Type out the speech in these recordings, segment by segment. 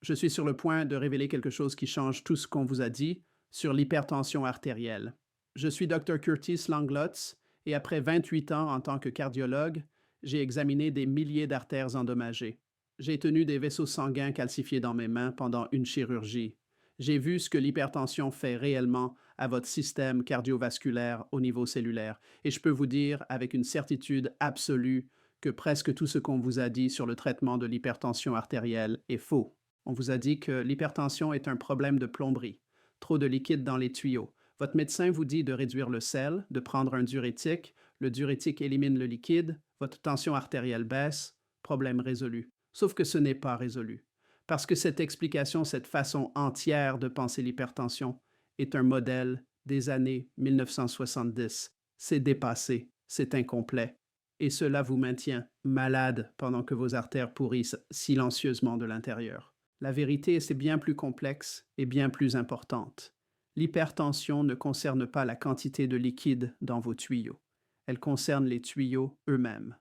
Je suis sur le point de révéler quelque chose qui change tout ce qu'on vous a dit sur l'hypertension artérielle. Je suis Dr. Curtis Langlotz et après 28 ans en tant que cardiologue, j'ai examiné des milliers d'artères endommagées. J'ai tenu des vaisseaux sanguins calcifiés dans mes mains pendant une chirurgie. J'ai vu ce que l'hypertension fait réellement à votre système cardiovasculaire au niveau cellulaire et je peux vous dire avec une certitude absolue que presque tout ce qu'on vous a dit sur le traitement de l'hypertension artérielle est faux. On vous a dit que l'hypertension est un problème de plomberie, trop de liquide dans les tuyaux. Votre médecin vous dit de réduire le sel, de prendre un diurétique, le diurétique élimine le liquide, votre tension artérielle baisse, problème résolu. Sauf que ce n'est pas résolu. Parce que cette explication, cette façon entière de penser l'hypertension est un modèle des années 1970. C'est dépassé, c'est incomplet. Et cela vous maintient malade pendant que vos artères pourrissent silencieusement de l'intérieur. La vérité, c'est bien plus complexe et bien plus importante. L'hypertension ne concerne pas la quantité de liquide dans vos tuyaux. Elle concerne les tuyaux eux-mêmes.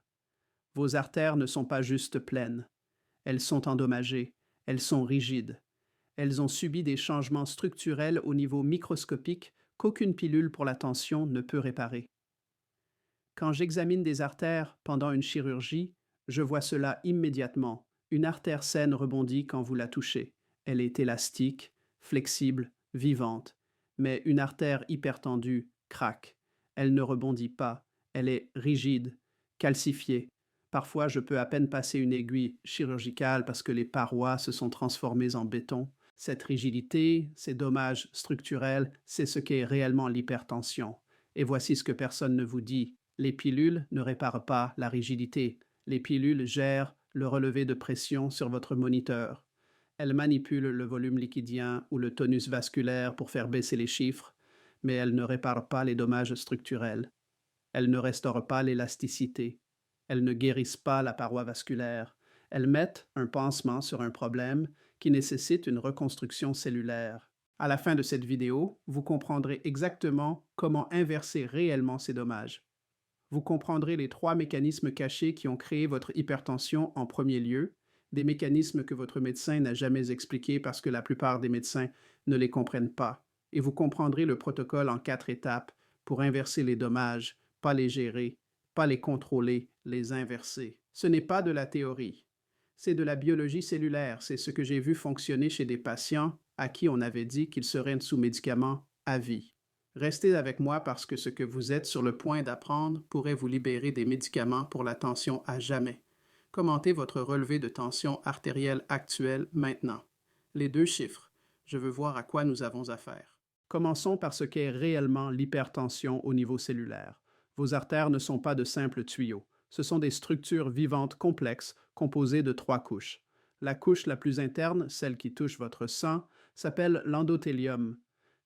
Vos artères ne sont pas juste pleines. Elles sont endommagées, elles sont rigides. Elles ont subi des changements structurels au niveau microscopique qu'aucune pilule pour la tension ne peut réparer. Quand j'examine des artères pendant une chirurgie, je vois cela immédiatement. Une artère saine rebondit quand vous la touchez. Elle est élastique, flexible, vivante. Mais une artère hypertendue craque. Elle ne rebondit pas. Elle est rigide, calcifiée. Parfois, je peux à peine passer une aiguille chirurgicale parce que les parois se sont transformées en béton. Cette rigidité, ces dommages structurels, c'est ce qu'est réellement l'hypertension. Et voici ce que personne ne vous dit. Les pilules ne réparent pas la rigidité. Les pilules gèrent le relevé de pression sur votre moniteur. Elles manipulent le volume liquidien ou le tonus vasculaire pour faire baisser les chiffres, mais elles ne réparent pas les dommages structurels. Elles ne restaurent pas l'élasticité. Elles ne guérissent pas la paroi vasculaire. Elles mettent un pansement sur un problème qui nécessite une reconstruction cellulaire. À la fin de cette vidéo, vous comprendrez exactement comment inverser réellement ces dommages. Vous comprendrez les 3 mécanismes cachés qui ont créé votre hypertension en premier lieu, des mécanismes que votre médecin n'a jamais expliqués parce que la plupart des médecins ne les comprennent pas. Et vous comprendrez le protocole en 4 étapes pour inverser les dommages, pas les gérer, pas les contrôler, les inverser. Ce n'est pas de la théorie. C'est de la biologie cellulaire. C'est ce que j'ai vu fonctionner chez des patients à qui on avait dit qu'ils seraient sous médicaments à vie. Restez avec moi parce que ce que vous êtes sur le point d'apprendre pourrait vous libérer des médicaments pour la tension à jamais. Commentez votre relevé de tension artérielle actuelle maintenant. Les 2 chiffres. Je veux voir à quoi nous avons affaire. Commençons par ce qu'est réellement l'hypertension au niveau cellulaire. Vos artères ne sont pas de simples tuyaux. Ce sont des structures vivantes complexes composées de 3 couches. La couche la plus interne, celle qui touche votre sang, s'appelle l'endothélium.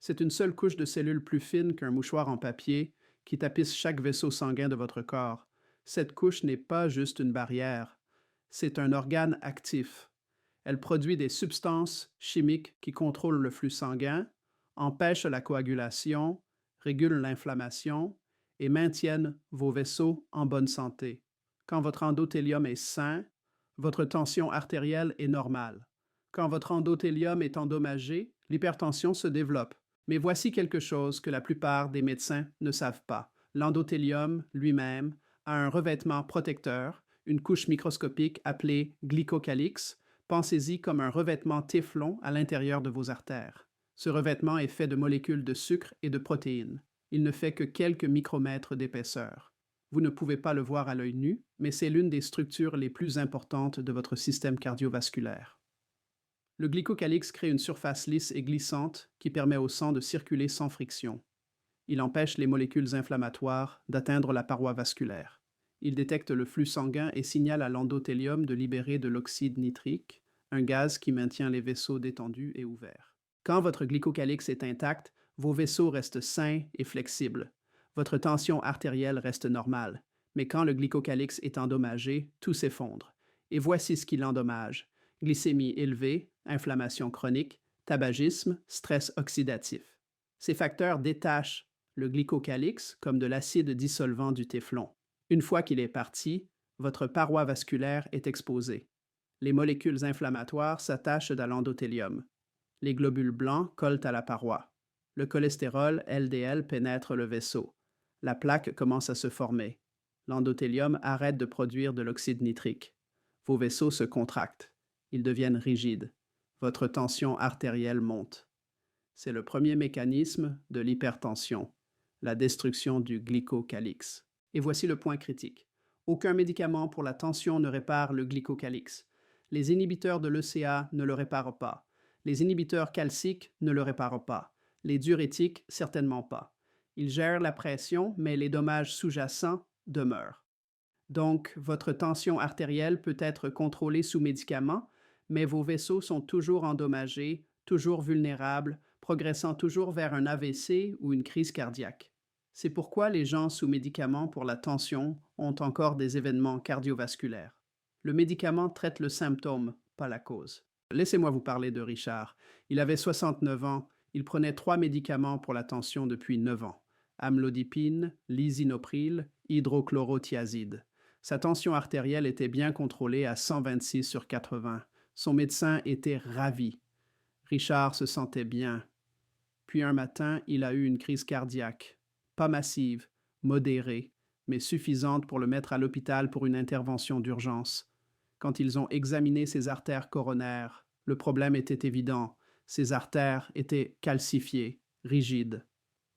C'est une seule couche de cellules plus fines qu'un mouchoir en papier qui tapisse chaque vaisseau sanguin de votre corps. Cette couche n'est pas juste une barrière, c'est un organe actif. Elle produit des substances chimiques qui contrôlent le flux sanguin, empêchent la coagulation, régulent l'inflammation et maintiennent vos vaisseaux en bonne santé. Quand votre endothélium est sain, votre tension artérielle est normale. Quand votre endothélium est endommagé, l'hypertension se développe. Mais voici quelque chose que la plupart des médecins ne savent pas. L'endothélium lui-même a un revêtement protecteur, une couche microscopique appelée glycocalyx. Pensez-y comme un revêtement téflon à l'intérieur de vos artères. Ce revêtement est fait de molécules de sucre et de protéines. Il ne fait que quelques micromètres d'épaisseur. Vous ne pouvez pas le voir à l'œil nu, mais c'est l'une des structures les plus importantes de votre système cardiovasculaire. Le glycocalyx crée une surface lisse et glissante qui permet au sang de circuler sans friction. Il empêche les molécules inflammatoires d'atteindre la paroi vasculaire. Il détecte le flux sanguin et signale à l'endothélium de libérer de l'oxyde nitrique, un gaz qui maintient les vaisseaux détendus et ouverts. Quand votre glycocalyx est intact, vos vaisseaux restent sains et flexibles. Votre tension artérielle reste normale. Mais quand le glycocalyx est endommagé, tout s'effondre. Et voici ce qui l'endommage. Glycémie élevée, inflammation chronique, tabagisme, stress oxydatif. Ces facteurs détachent le glycocalyx comme de l'acide dissolvant du téflon. Une fois qu'il est parti, votre paroi vasculaire est exposée. Les molécules inflammatoires s'attachent à l'endothélium. Les globules blancs collent à la paroi. Le cholestérol, LDL, pénètre le vaisseau. La plaque commence à se former. L'endothélium arrête de produire de l'oxyde nitrique. Vos vaisseaux se contractent. Ils deviennent rigides. Votre tension artérielle monte. C'est le premier mécanisme de l'hypertension, la destruction du glycocalyx. Et voici le point critique. Aucun médicament pour la tension ne répare le glycocalyx. Les inhibiteurs de l'ECA ne le réparent pas. Les inhibiteurs calciques ne le réparent pas. Les diurétiques, certainement pas. Ils gèrent la pression, mais les dommages sous-jacents demeurent. Donc, votre tension artérielle peut être contrôlée sous médicaments, mais vos vaisseaux sont toujours endommagés, toujours vulnérables, progressant toujours vers un AVC ou une crise cardiaque. C'est pourquoi les gens sous médicaments pour la tension ont encore des événements cardiovasculaires. Le médicament traite le symptôme, pas la cause. Laissez-moi vous parler de Richard. Il avait 69 ans, il prenait 3 médicaments pour la tension depuis 9 ans. Amlodipine, lisinopril, hydrochlorothiazide. Sa tension artérielle était bien contrôlée à 126 sur 80. Son médecin était ravi. Richard se sentait bien. Puis un matin, il a eu une crise cardiaque. Pas massive, modérée, mais suffisante pour le mettre à l'hôpital pour une intervention d'urgence. Quand ils ont examiné ses artères coronaires, le problème était évident. Ses artères étaient calcifiées, rigides.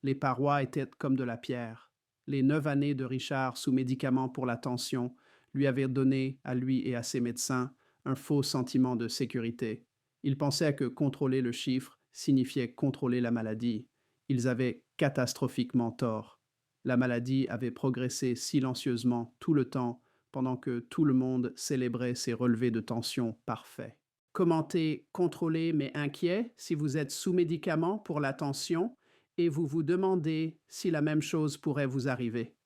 Les parois étaient comme de la pierre. Les 9 années de Richard sous médicaments pour la tension lui avaient donné, à lui et à ses médecins, un faux sentiment de sécurité. Ils pensaient que contrôler le chiffre signifiait contrôler la maladie. Ils avaient catastrophiquement tort. La maladie avait progressé silencieusement tout le temps, pendant que tout le monde célébrait ses relevés de tension parfaits. Commentez contrôlé mais inquiet si vous êtes sous médicaments pour la tension et vous vous demandez si la même chose pourrait vous arriver.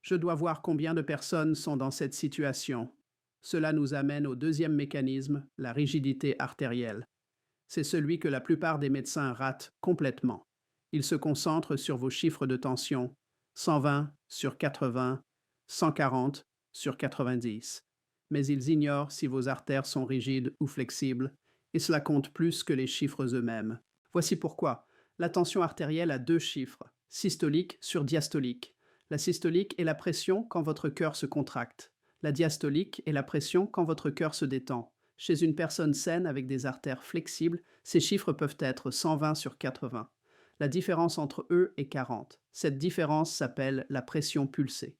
Je dois voir combien de personnes sont dans cette situation. Cela nous amène au deuxième mécanisme, la rigidité artérielle. C'est celui que la plupart des médecins ratent complètement. Ils se concentrent sur vos chiffres de tension, 120 sur 80, 140 sur 90. Mais ils ignorent si vos artères sont rigides ou flexibles, et cela compte plus que les chiffres eux-mêmes. Voici pourquoi. La tension artérielle a 2 chiffres, systolique sur diastolique. La systolique est la pression quand votre cœur se contracte. La diastolique est la pression quand votre cœur se détend. Chez une personne saine avec des artères flexibles, ces chiffres peuvent être 120 sur 80. La différence entre eux est 40. Cette différence s'appelle la pression pulsée.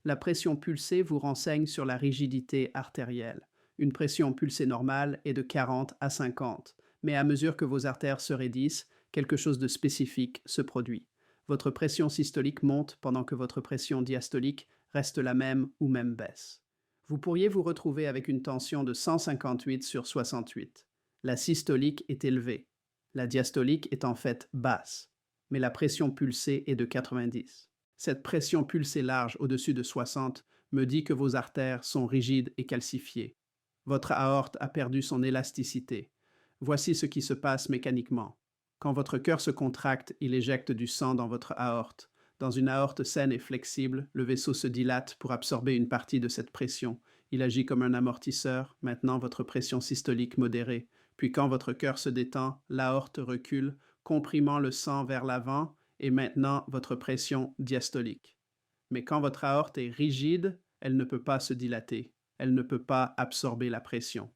La pression pulsée vous renseigne sur la rigidité artérielle. Une pression pulsée normale est de 40 à 50, mais à mesure que vos artères se raidissent, quelque chose de spécifique se produit. Votre pression systolique monte pendant que votre pression diastolique reste la même ou même baisse. Vous pourriez vous retrouver avec une tension de 158 sur 68. La systolique est élevée. La diastolique est en fait basse, mais la pression pulsée est de 90. Cette pression pulsée large au-dessus de 60 me dit que vos artères sont rigides et calcifiées. Votre aorte a perdu son élasticité. Voici ce qui se passe mécaniquement. Quand votre cœur se contracte, il éjecte du sang dans votre aorte. Dans une aorte saine et flexible, le vaisseau se dilate pour absorber une partie de cette pression. Il agit comme un amortisseur, maintenant votre pression systolique modérée. Puis quand votre cœur se détend, l'aorte recule, comprimant le sang vers l'avant, et maintenant votre pression diastolique. Mais quand votre aorte est rigide, elle ne peut pas se dilater. Elle ne peut pas absorber la pression.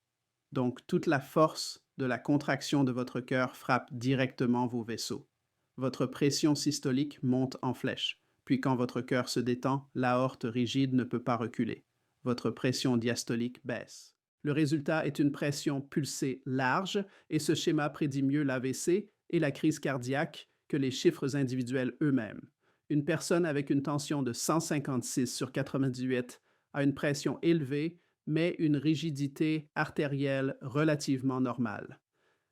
Donc toute la force de la contraction de votre cœur frappe directement vos vaisseaux. Votre pression systolique monte en flèche. Puis quand votre cœur se détend, l'aorte rigide ne peut pas reculer. Votre pression diastolique baisse. Le résultat est une pression pulsée large et ce schéma prédit mieux l'AVC et la crise cardiaque que les chiffres individuels eux-mêmes. Une personne avec une tension de 156 sur 98 a une pression élevée mais une rigidité artérielle relativement normale.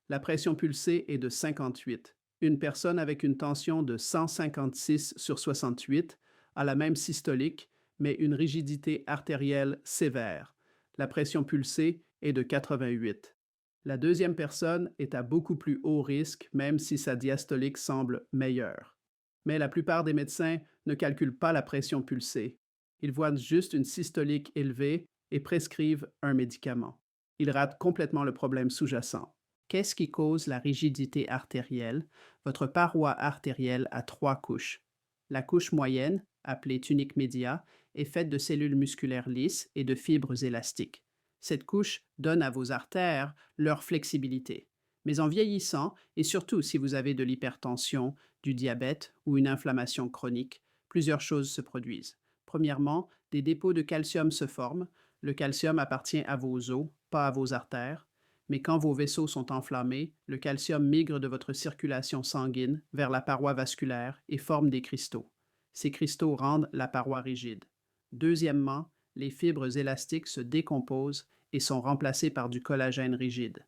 La pression pulsée est de 58. Une personne avec une tension de 156 sur 68 a la même systolique, mais une rigidité artérielle sévère. La pression pulsée est de 88. La deuxième personne est à beaucoup plus haut risque, même si sa diastolique semble meilleure. Mais la plupart des médecins ne calculent pas la pression pulsée. Ils voient juste une systolique élevée et prescrivent un médicament. Ils ratent complètement le problème sous-jacent. Qu'est-ce qui cause la rigidité artérielle? Votre paroi artérielle a trois couches. La couche moyenne, appelée tunique média, est faite de cellules musculaires lisses et de fibres élastiques. Cette couche donne à vos artères leur flexibilité. Mais en vieillissant, et surtout si vous avez de l'hypertension, du diabète ou une inflammation chronique, plusieurs choses se produisent. Premièrement, des dépôts de calcium se forment. Le calcium appartient à vos os, pas à vos artères. Mais quand vos vaisseaux sont enflammés, le calcium migre de votre circulation sanguine vers la paroi vasculaire et forme des cristaux. Ces cristaux rendent la paroi rigide. Deuxièmement, les fibres élastiques se décomposent et sont remplacées par du collagène rigide.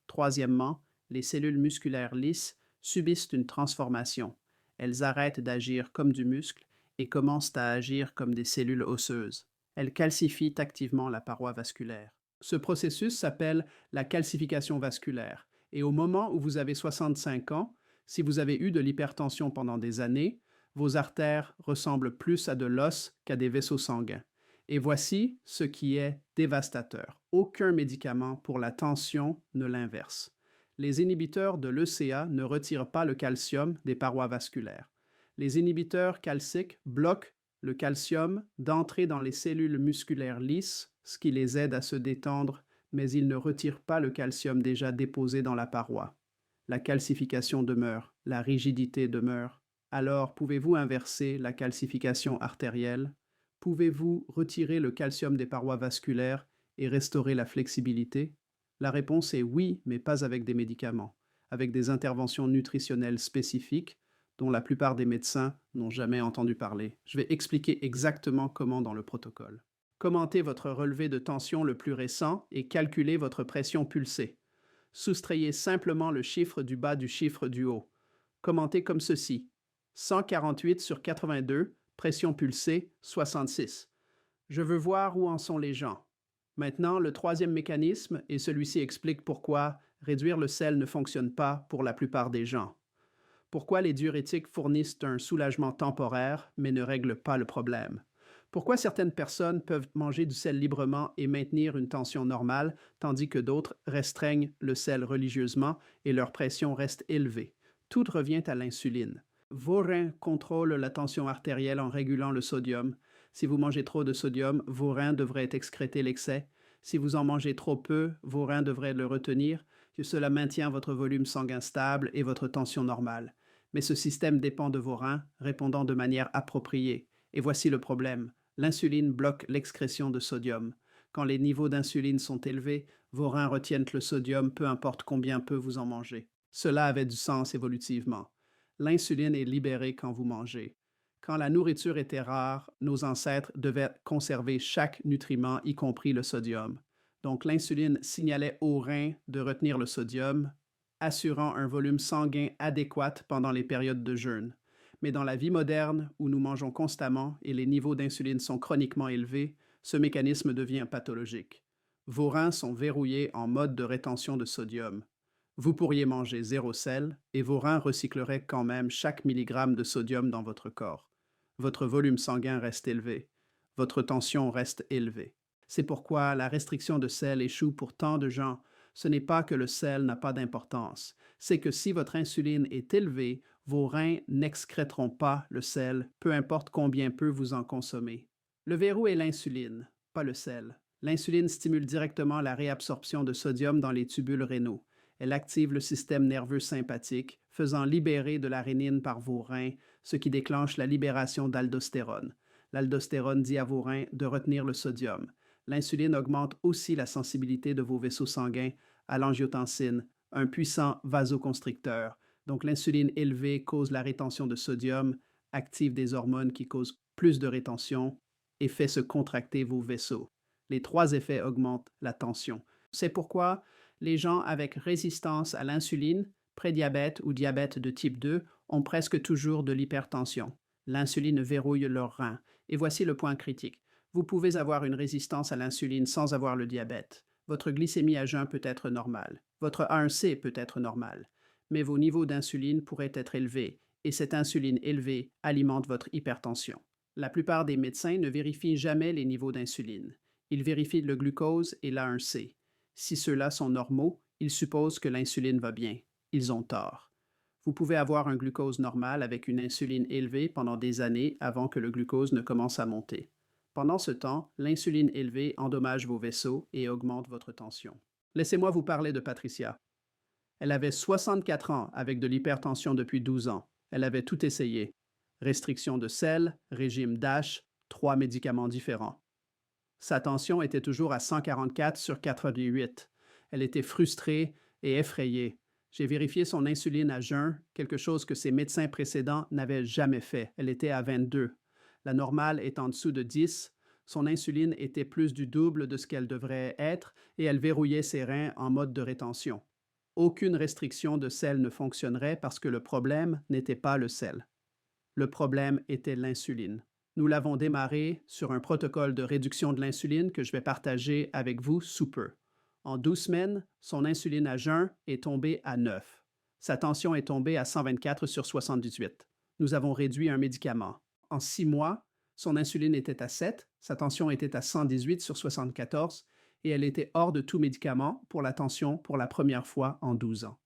Troisièmement, les cellules musculaires lisses subissent une transformation. Elles arrêtent d'agir comme du muscle et commencent à agir comme des cellules osseuses. Elles calcifient activement la paroi vasculaire. Ce processus s'appelle la calcification vasculaire. Et au moment où vous avez 65 ans, si vous avez eu de l'hypertension pendant des années, vos artères ressemblent plus à de l'os qu'à des vaisseaux sanguins. Et voici ce qui est dévastateur. Aucun médicament pour la tension ne l'inverse. Les inhibiteurs de l'ECA ne retirent pas le calcium des parois vasculaires. Les inhibiteurs calciques bloquent le calcium d'entrer dans les cellules musculaires lisses, ce qui les aide à se détendre, mais ils ne retirent pas le calcium déjà déposé dans la paroi. La calcification demeure, la rigidité demeure. Alors, pouvez-vous inverser la calcification artérielle? Pouvez-vous retirer le calcium des parois vasculaires et restaurer la flexibilité? La réponse est oui, mais pas avec des médicaments, avec des interventions nutritionnelles spécifiques dont la plupart des médecins n'ont jamais entendu parler. Je vais expliquer exactement comment dans le protocole. Commentez votre relevé de tension le plus récent et calculez votre pression pulsée. Soustrayez simplement le chiffre du bas du chiffre du haut. Commentez comme ceci. 148 sur 82, pression pulsée 66. Je veux voir où en sont les gens. Maintenant, le troisième mécanisme, et celui-ci explique pourquoi réduire le sel ne fonctionne pas pour la plupart des gens. Pourquoi les diurétiques fournissent un soulagement temporaire mais ne règlent pas le problème? Pourquoi certaines personnes peuvent manger du sel librement et maintenir une tension normale, tandis que d'autres restreignent le sel religieusement et leur pression reste élevée? Tout revient à l'insuline. Vos reins contrôlent la tension artérielle en régulant le sodium. Si vous mangez trop de sodium, vos reins devraient excréter l'excès. Si vous en mangez trop peu, vos reins devraient le retenir. Cela maintient votre volume sanguin stable et votre tension normale. Mais ce système dépend de vos reins, répondant de manière appropriée. Et voici le problème. L'insuline bloque l'excrétion de sodium. Quand les niveaux d'insuline sont élevés, vos reins retiennent le sodium, peu importe combien peu vous en mangez. Cela avait du sens évolutivement. L'insuline est libérée quand vous mangez. Quand la nourriture était rare, nos ancêtres devaient conserver chaque nutriment, y compris le sodium. Donc l'insuline signalait aux reins de retenir le sodium, assurant un volume sanguin adéquat pendant les périodes de jeûne. Mais dans la vie moderne, où nous mangeons constamment et les niveaux d'insuline sont chroniquement élevés, ce mécanisme devient pathologique. Vos reins sont verrouillés en mode de rétention de sodium. Vous pourriez manger zéro sel et vos reins recycleraient quand même chaque milligramme de sodium dans votre corps. Votre volume sanguin reste élevé. Votre tension reste élevée. C'est pourquoi la restriction de sel échoue pour tant de gens. Ce n'est pas que le sel n'a pas d'importance, c'est que si votre insuline est élevée, vos reins n'excréteront pas le sel, peu importe combien peu vous en consommez. Le verrou est l'insuline, pas le sel. L'insuline stimule directement la réabsorption de sodium dans les tubules rénaux. Elle active le système nerveux sympathique, faisant libérer de la rénine par vos reins, ce qui déclenche la libération d'aldostérone. L'aldostérone dit à vos reins de retenir le sodium. L'insuline augmente aussi la sensibilité de vos vaisseaux sanguins à l'angiotensine, un puissant vasoconstricteur. Donc l'insuline élevée cause la rétention de sodium, active des hormones qui causent plus de rétention et fait se contracter vos vaisseaux. Les trois effets augmentent la tension. C'est pourquoi les gens avec résistance à l'insuline, prédiabète ou diabète de type 2 ont presque toujours de l'hypertension. L'insuline verrouille leurs reins. Et voici le point critique. Vous pouvez avoir une résistance à l'insuline sans avoir le diabète. Votre glycémie à jeun peut être normale. Votre A1C peut être normal. Mais vos niveaux d'insuline pourraient être élevés, et cette insuline élevée alimente votre hypertension. La plupart des médecins ne vérifient jamais les niveaux d'insuline. Ils vérifient le glucose et l'A1C. Si ceux-là sont normaux, ils supposent que l'insuline va bien. Ils ont tort. Vous pouvez avoir un glucose normal avec une insuline élevée pendant des années avant que le glucose ne commence à monter. Pendant ce temps, l'insuline élevée endommage vos vaisseaux et augmente votre tension. Laissez-moi vous parler de Patricia. Elle avait 64 ans avec de l'hypertension depuis 12 ans. Elle avait tout essayé. Restriction de sel, régime DASH, 3 médicaments différents. Sa tension était toujours à 144 sur 88. Elle était frustrée et effrayée. J'ai vérifié son insuline à jeun, quelque chose que ses médecins précédents n'avaient jamais fait. Elle était à 22. La normale est en dessous de 10. Son insuline était plus du double de ce qu'elle devrait être et elle verrouillait ses reins en mode de rétention. Aucune restriction de sel ne fonctionnerait parce que le problème n'était pas le sel. Le problème était l'insuline. Nous l'avons démarré sur un protocole de réduction de l'insuline que je vais partager avec vous sous peu. En 12 semaines, son insuline à jeun est tombée à 9. Sa tension est tombée à 124 sur 78. Nous avons réduit un médicament. En 6 mois, son insuline était à 7, sa tension était à 118 sur 74 et elle était hors de tout médicament pour la tension pour la première fois en 12 ans.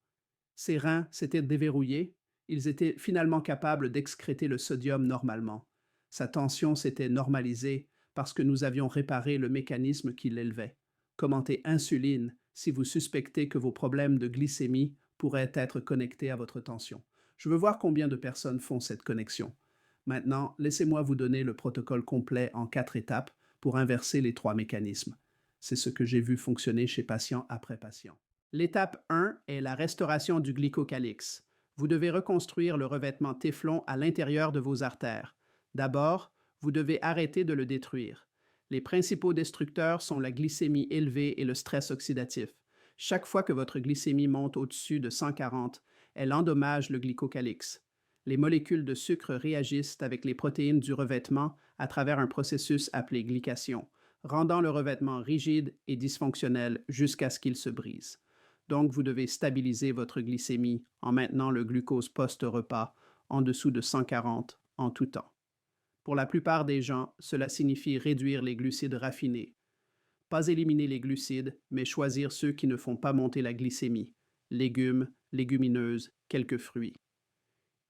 Ses reins s'étaient déverrouillés, ils étaient finalement capables d'excréter le sodium normalement. Sa tension s'était normalisée parce que nous avions réparé le mécanisme qui l'élevait. Commentez insuline si vous suspectez que vos problèmes de glycémie pourraient être connectés à votre tension. Je veux voir combien de personnes font cette connexion. Maintenant, laissez-moi vous donner le protocole complet en 4 étapes pour inverser les 3 mécanismes. C'est ce que j'ai vu fonctionner chez patient après patient. L'étape 1 est la restauration du glycocalyx. Vous devez reconstruire le revêtement téflon à l'intérieur de vos artères. D'abord, vous devez arrêter de le détruire. Les principaux destructeurs sont la glycémie élevée et le stress oxydatif. Chaque fois que votre glycémie monte au-dessus de 140, elle endommage le glycocalyx. Les molécules de sucre réagissent avec les protéines du revêtement à travers un processus appelé glycation, rendant le revêtement rigide et dysfonctionnel jusqu'à ce qu'il se brise. Donc, vous devez stabiliser votre glycémie en maintenant le glucose post-repas en dessous de 140 en tout temps. Pour la plupart des gens, cela signifie réduire les glucides raffinés. Pas éliminer les glucides, mais choisir ceux qui ne font pas monter la glycémie. Légumes, légumineuses, quelques fruits.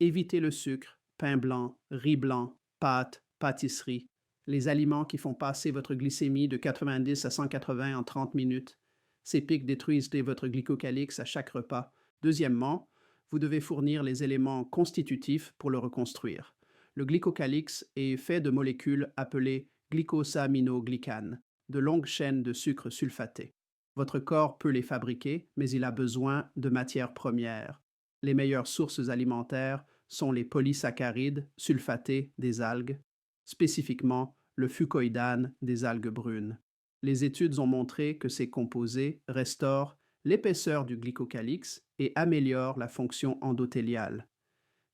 Évitez le sucre, pain blanc, riz blanc, pâtes, pâtisseries, les aliments qui font passer votre glycémie de 90 à 180 en 30 minutes. Ces pics détruisent votre glycocalyx à chaque repas. Deuxièmement, vous devez fournir les éléments constitutifs pour le reconstruire. Le glycocalyx est fait de molécules appelées glycosaminoglycanes, de longues chaînes de sucre sulfaté. Votre corps peut les fabriquer, mais il a besoin de matières premières. Les meilleures sources alimentaires sont les polysaccharides sulfatés des algues, spécifiquement le fucoïdane des algues brunes. Les études ont montré que ces composés restaurent l'épaisseur du glycocalyx et améliorent la fonction endothéliale.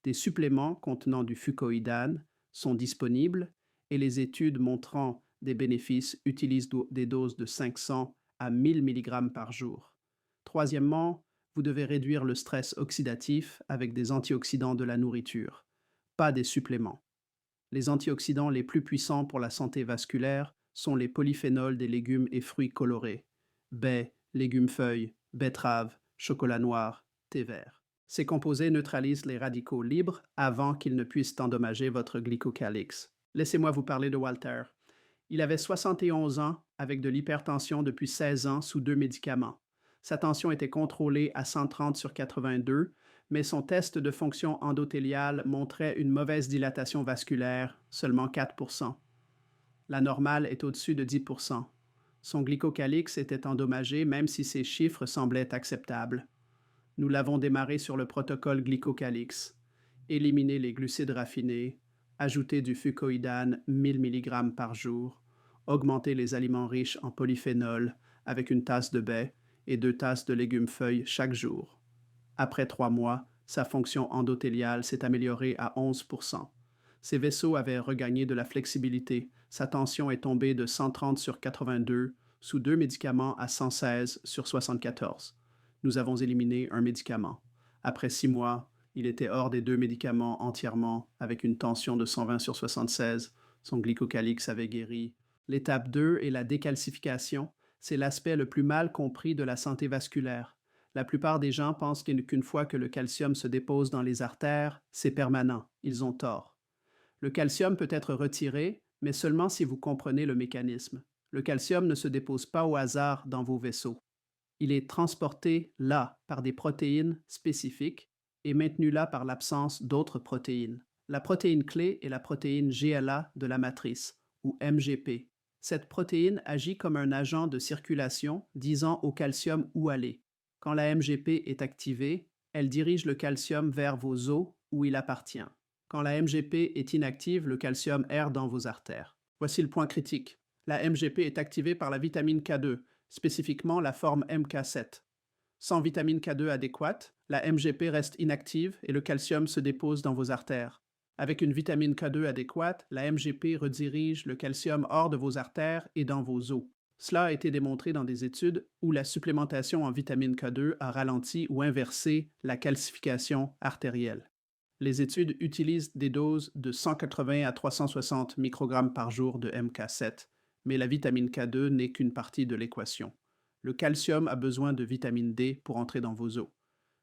Des suppléments contenant du fucoïdane sont disponibles et les études montrant des bénéfices utilisent des doses de 500 à 1000 mg par jour. Troisièmement, vous devez réduire le stress oxydatif avec des antioxydants de la nourriture, pas des suppléments. Les antioxydants les plus puissants pour la santé vasculaire sont les polyphénols des légumes et fruits colorés, baies, légumes-feuilles, betteraves, chocolat noir, thé vert. Ces composés neutralisent les radicaux libres avant qu'ils ne puissent endommager votre glycocalyx. Laissez-moi vous parler de Walter. Il avait 71 ans avec de l'hypertension depuis 16 ans sous 2 médicaments. Sa tension était contrôlée à 130 sur 82, mais son test de fonction endothéliale montrait une mauvaise dilatation vasculaire, seulement 4%. La normale est au-dessus de 10%. Son glycocalyx était endommagé même si ses chiffres semblaient acceptables. Nous l'avons démarré sur le protocole glycocalyx. Éliminer les glucides raffinés, ajouter du fucoïdane 1000 mg par jour, augmenter les aliments riches en polyphénol avec une tasse de baie et 2 tasses de légumes-feuilles chaque jour. Après 3 mois, sa fonction endothéliale s'est améliorée à 11%. Ses vaisseaux avaient regagné de la flexibilité. Sa tension est tombée de 130 sur 82 sous 2 médicaments à 116 sur 74. Nous avons éliminé un médicament. Après 6 mois, il était hors des 2 médicaments entièrement avec une tension de 120 sur 76. Son glycocalyx avait guéri. L'étape 2 est la décalcification. C'est l'aspect le plus mal compris de la santé vasculaire. La plupart des gens pensent qu'une fois que le calcium se dépose dans les artères, c'est permanent. Ils ont tort. Le calcium peut être retiré, mais seulement si vous comprenez le mécanisme. Le calcium ne se dépose pas au hasard dans vos vaisseaux. Il est transporté là par des protéines spécifiques et maintenu là par l'absence d'autres protéines. La protéine clé est la protéine GLA de la matrice, ou MGP. Cette protéine agit comme un agent de circulation disant au calcium où aller. Quand la MGP est activée, elle dirige le calcium vers vos os où il appartient. Quand la MGP est inactive, le calcium erre dans vos artères. Voici le point critique. La MGP est activée par la vitamine K2, spécifiquement la forme MK7. Sans vitamine K2 adéquate, la MGP reste inactive et le calcium se dépose dans vos artères. Avec une vitamine K2 adéquate, la MGP redirige le calcium hors de vos artères et dans vos os. Cela a été démontré dans des études où la supplémentation en vitamine K2 a ralenti ou inversé la calcification artérielle. Les études utilisent des doses de 180 à 360 microgrammes par jour de MK7, mais la vitamine K2 n'est qu'une partie de l'équation. Le calcium a besoin de vitamine D pour entrer dans vos os.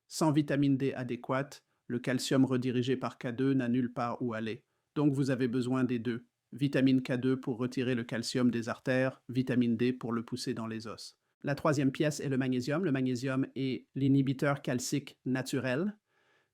Sans vitamine D adéquate, le calcium redirigé par K2 n'a nulle part où aller. Donc vous avez besoin des deux. Vitamine K2 pour retirer le calcium des artères, vitamine D pour le pousser dans les os. La troisième pièce est le magnésium. Le magnésium est l'inhibiteur calcique naturel.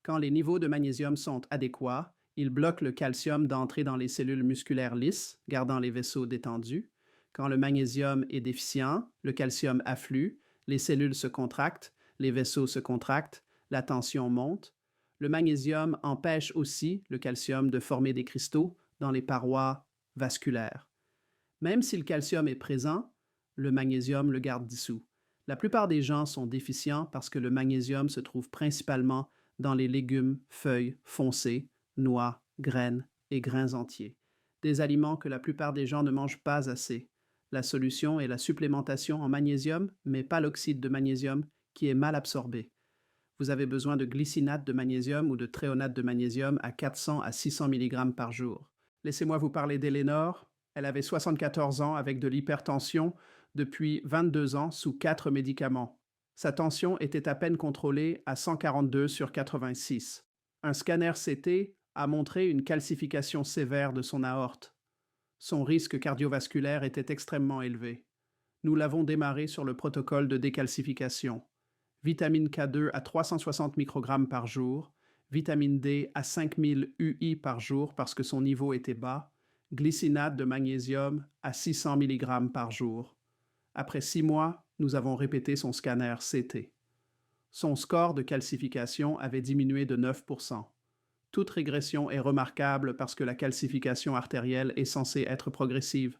Quand les niveaux de magnésium sont adéquats, il bloque le calcium d'entrer dans les cellules musculaires lisses, gardant les vaisseaux détendus. Quand le magnésium est déficient, le calcium afflue, les cellules se contractent, les vaisseaux se contractent, la tension monte. Le magnésium empêche aussi le calcium de former des cristaux dans les parois vasculaires. Même si le calcium est présent, le magnésium le garde dissous. La plupart des gens sont déficients parce que le magnésium se trouve principalement dans les légumes, feuilles, foncées, noix, graines et grains entiers. Des aliments que la plupart des gens ne mangent pas assez. La solution est la supplémentation en magnésium, mais pas l'oxyde de magnésium qui est mal absorbé. Vous avez besoin de glycinate de magnésium ou de thréonate de magnésium à 400 à 600 mg par jour. Laissez-moi vous parler d'Elénore. Elle avait 74 ans avec de l'hypertension depuis 22 ans sous 4 médicaments. Sa tension était à peine contrôlée à 142 sur 86. Un scanner CT a montré une calcification sévère de son aorte. Son risque cardiovasculaire était extrêmement élevé. Nous l'avons démarré sur le protocole de décalcification. Vitamine K2 à 360 microgrammes par jour, vitamine D à 5000 UI par jour parce que son niveau était bas, glycinate de magnésium à 600 mg par jour. Après 6 mois, nous avons répété son scanner CT. Son score de calcification avait diminué de 9%. Toute régression est remarquable parce que la calcification artérielle est censée être progressive.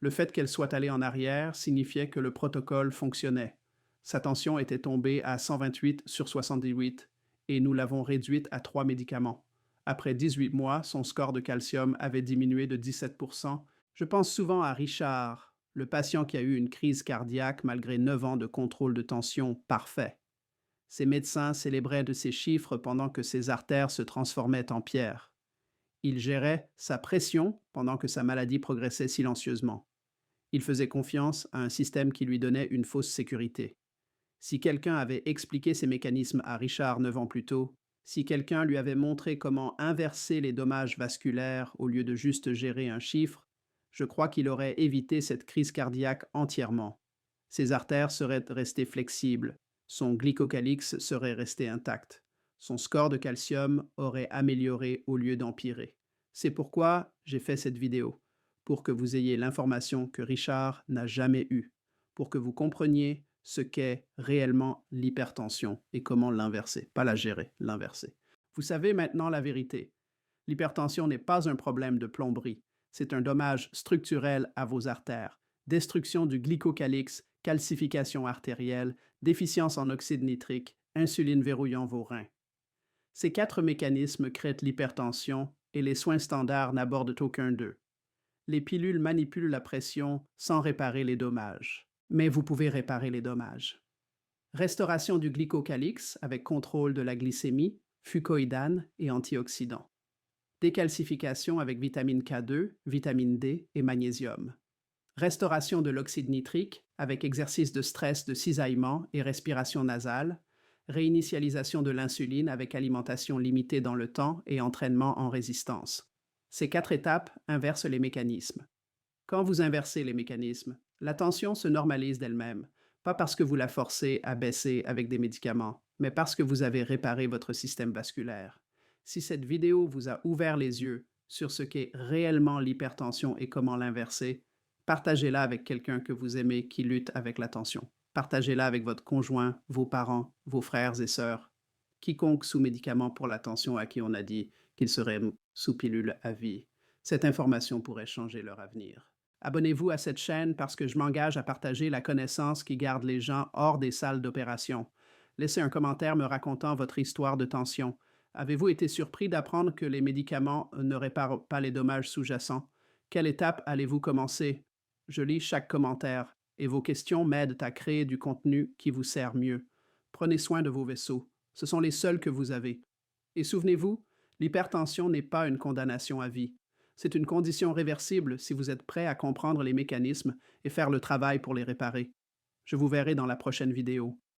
Le fait qu'elle soit allée en arrière signifiait que le protocole fonctionnait. Sa tension était tombée à 128 sur 78 et nous l'avons réduite à 3 médicaments. Après 18 mois, son score de calcium avait diminué de 17%. Je pense souvent à Richard, le patient qui a eu une crise cardiaque malgré 9 ans de contrôle de tension parfait. Ses médecins célébraient de ses chiffres pendant que ses artères se transformaient en pierre. Il gérait sa pression pendant que sa maladie progressait silencieusement. Il faisait confiance à un système qui lui donnait une fausse sécurité. Si quelqu'un avait expliqué ces mécanismes à Richard 9 ans plus tôt, si quelqu'un lui avait montré comment inverser les dommages vasculaires au lieu de juste gérer un chiffre, je crois qu'il aurait évité cette crise cardiaque entièrement. Ses artères seraient restées flexibles, son glycocalyx serait resté intact, son score de calcium aurait amélioré au lieu d'empirer. C'est pourquoi j'ai fait cette vidéo, pour que vous ayez l'information que Richard n'a jamais eue, pour que vous compreniez ce qu'est réellement l'hypertension et comment l'inverser, pas la gérer, l'inverser. Vous savez maintenant la vérité. L'hypertension n'est pas un problème de plomberie, c'est un dommage structurel à vos artères, destruction du glycocalyx, calcification artérielle, déficience en oxyde nitrique, insuline verrouillant vos reins. Ces 4 mécanismes créent l'hypertension et les soins standards n'abordent aucun d'eux. Les pilules manipulent la pression sans réparer les dommages. Mais vous pouvez réparer les dommages. Restauration du glycocalyx avec contrôle de la glycémie, fucoïdane et antioxydants. Décalcification avec vitamine K2, vitamine D et magnésium. Restauration de l'oxyde nitrique avec exercice de stress de cisaillement et respiration nasale. Réinitialisation de l'insuline avec alimentation limitée dans le temps et entraînement en résistance. Ces 4 étapes inversent les mécanismes. Quand vous inversez les mécanismes, la tension se normalise d'elle-même, pas parce que vous la forcez à baisser avec des médicaments, mais parce que vous avez réparé votre système vasculaire. Si cette vidéo vous a ouvert les yeux sur ce qu'est réellement l'hypertension et comment l'inverser, partagez-la avec quelqu'un que vous aimez qui lutte avec la tension. Partagez-la avec votre conjoint, vos parents, vos frères et sœurs, quiconque sous médicament pour la tension à qui on a dit qu'il serait sous pilule à vie. Cette information pourrait changer leur avenir. Abonnez-vous à cette chaîne parce que je m'engage à partager la connaissance qui garde les gens hors des salles d'opération. Laissez un commentaire me racontant votre histoire de tension. Avez-vous été surpris d'apprendre que les médicaments ne réparent pas les dommages sous-jacents? Quelle étape allez-vous commencer? Je lis chaque commentaire et vos questions m'aident à créer du contenu qui vous sert mieux. Prenez soin de vos vaisseaux. Ce sont les seuls que vous avez. Et souvenez-vous, l'hypertension n'est pas une condamnation à vie. C'est une condition réversible si vous êtes prêt à comprendre les mécanismes et faire le travail pour les réparer. Je vous verrai dans la prochaine vidéo.